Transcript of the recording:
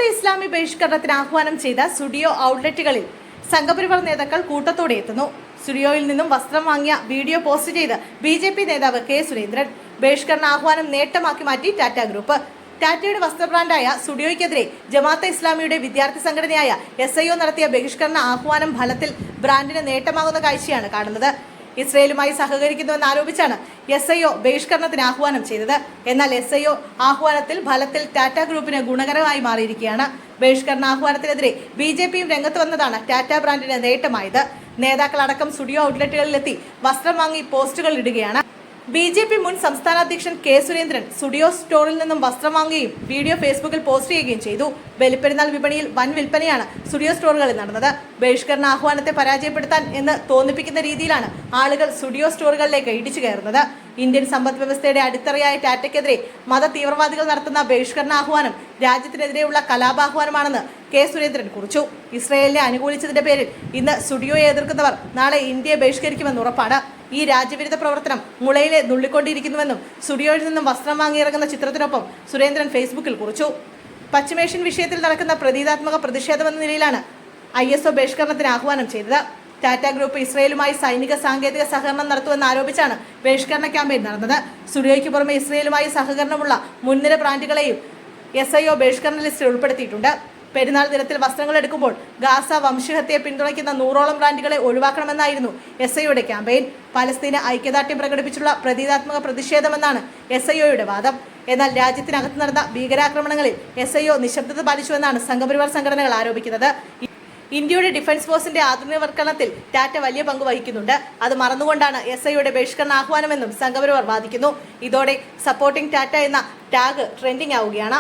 ജമാഅത്തെ ഇസ്ലാമി ബഹിഷ്കരണത്തിന് ആഹ്വാനം ചെയ്ത സ്റ്റുഡിയോ ഔട്ട്ലെറ്റുകളിൽ സംഘപരിവാർ നേതാക്കൾ കൂട്ടത്തോടെ എത്തുന്നു. സ്റ്റുഡിയോയിൽ നിന്നും വസ്ത്രം വാങ്ങിയ വീഡിയോ പോസ്റ്റ് ചെയ്ത് BJP നേതാവ് കെ സുരേന്ദ്രൻ. ബഹിഷ്കരണ ആഹ്വാനം നേട്ടമാക്കി മാറ്റി ടാറ്റ ഗ്രൂപ്പ്. ടാറ്റയുടെ വസ്ത്ര ബ്രാൻഡായ സ്റ്റുഡിയോയ്ക്കെതിരെ ജമാഅത്തെ ഇസ്ലാമിയുടെ വിദ്യാർത്ഥി സംഘടനയായ SIO നടത്തിയ ബഹിഷ്കരണ ആഹ്വാനം ഫലത്തിൽ ബ്രാൻഡിന് നേട്ടമാകുന്ന കാഴ്ചയാണ് കാണുന്നത്. ഇസ്രയേലുമായി സഹകരിക്കുന്നുവെന്ന് ആരോപിച്ചാണ് SIO ബഹിഷ്കരണത്തിന് ആഹ്വാനം ചെയ്തത്. എന്നാൽ SIO ആഹ്വാനത്തിൽ ഫലത്തിൽ ടാറ്റ ഗ്രൂപ്പിന് ഗുണകരമായി മാറിയിരിക്കുകയാണ്. ബഹിഷ്കരണ ആഹ്വാനത്തിനെതിരെ BJPയും രംഗത്ത് വന്നതാണ് ടാറ്റ ബ്രാൻഡിന് നേട്ടമായത്. നേതാക്കളടക്കം സ്റ്റുഡിയോ ഔട്ട്ലെറ്റുകളിലെത്തി വസ്ത്രം വാങ്ങി പോസ്റ്റുകൾ ഇടുകയാണ്. BJP മുൻ സംസ്ഥാന അധ്യക്ഷൻ കെ സുരേന്ദ്രൻ സ്റ്റുഡിയോ സ്റ്റോറിൽ നിന്നും വസ്ത്രം വാങ്ങുകയും വീഡിയോ ഫേസ്ബുക്കിൽ പോസ്റ്റ് ചെയ്യുകയും ചെയ്തു. ബലിപ്പെരുന്നാൾ വിപണിയിൽ വൻ വിൽപ്പനയാണ് സ്റ്റുഡിയോ സ്റ്റോറുകളിൽ നടന്നത്. ബഹിഷ്കരണ ആഹ്വാനത്തെ പരാജയപ്പെടുത്താൻ എന്ന് തോന്നിപ്പിക്കുന്ന രീതിയിലാണ് ആളുകൾ സ്റ്റുഡിയോ സ്റ്റോറുകളിലേക്ക് ഇടിച്ചു കയറുന്നത്. ഇന്ത്യൻ സമ്പദ് വ്യവസ്ഥയുടെ അടിത്തറയായ ടാറ്റയ്ക്കെതിരെ മത തീവ്രവാദികൾ നടത്തുന്ന ബഹിഷ്കരണ ആഹ്വാനം രാജ്യത്തിനെതിരെയുള്ള കലാപാഹ്വാനമാണെന്ന് കെ സുരേന്ദ്രൻ കുറിച്ചു. ഇസ്രയേലിനെ അനുകൂലിച്ചതിന്റെ പേരിൽ ഇന്ന് സ്റ്റുഡിയോയെ എതിർക്കുന്നവർ നാളെ ഇന്ത്യയെ ബഹിഷ്കരിക്കുമെന്ന് ഉറപ്പാണ്. ഈ രാജ്യവിരുദ്ധ പ്രവർത്തനം മുളയിലെ നുള്ളിക്കൊണ്ടിരിക്കുന്നുവെന്നും സ്റ്റുഡിയോയിൽ നിന്നും വസ്ത്രം വാങ്ങിയിറങ്ങുന്ന ചിത്രത്തിനൊപ്പം സുരേന്ദ്രൻ ഫേസ്ബുക്കിൽ കുറിച്ചു. പശ്ചിമേഷ്യൻ വിഷയത്തിൽ നടക്കുന്ന പ്രതീകാത്മക പ്രതിഷേധമെന്ന നിലയിലാണ് ISO ബഹിഷ്കരണത്തിന് ആഹ്വാനം ചെയ്തത്. ടാറ്റ ഗ്രൂപ്പ് ഇസ്രയേലുമായി സൈനിക സാങ്കേതിക സഹകരണം നടത്തുമെന്ന് ആരോപിച്ചാണ് ബഹിഷ്കരണ ക്യാമ്പയിൻ നടന്നത്. സ്റ്റുഡിയോയ്ക്ക് പുറമെ ഇസ്രയേലുമായി സഹകരണമുള്ള മുൻനിര ബ്രാൻഡുകളെയും SIO ബഹിഷ്കരണ ലിസ്റ്റിൽ ഉൾപ്പെടുത്തിയിട്ടുണ്ട്. പെരുന്നാൾ ദിനത്തിൽ വസ്ത്രങ്ങൾ എടുക്കുമ്പോൾ ഗാസ വംശഹത്യയെ പിന്തുണയ്ക്കുന്ന 100ഓളം ബ്രാൻഡുകളെ ഒഴിവാക്കണമെന്നായിരുന്നു SIOയുടെ ക്യാമ്പയിൻ. പലസ്തീന് ഐക്യദാർഢ്യം പ്രകടിപ്പിച്ചുള്ള പ്രതീകാത്മക പ്രതിഷേധമെന്നാണ് SIOയുടെ വാദം. എന്നാൽ രാജ്യത്തിനകത്ത് നടന്ന ഭീകരാക്രമണങ്ങളിൽ SIO നിശബ്ദത പാലിച്ചുവെന്നാണ് സംഘപരിവാർ സംഘടനകൾ ആരോപിക്കുന്നത്. ഇന്ത്യയുടെ ഡിഫൻസ് ഫോഴ്സിന്റെ ആധുനികവൽക്കരണത്തിൽ ടാറ്റ വലിയ പങ്ക് വഹിക്കുന്നുണ്ട്. അത് മറന്നുകൊണ്ടാണ് SIOയുടെ ബഹിഷ്കരണ ആഹ്വാനമെന്നും സംഘപരിവാർ വാദിക്കുന്നു. ഇതോടെ സപ്പോർട്ടിംഗ് ടാറ്റ എന്ന ടാഗ് ട്രെൻഡിംഗ് ആവുകയാണ്.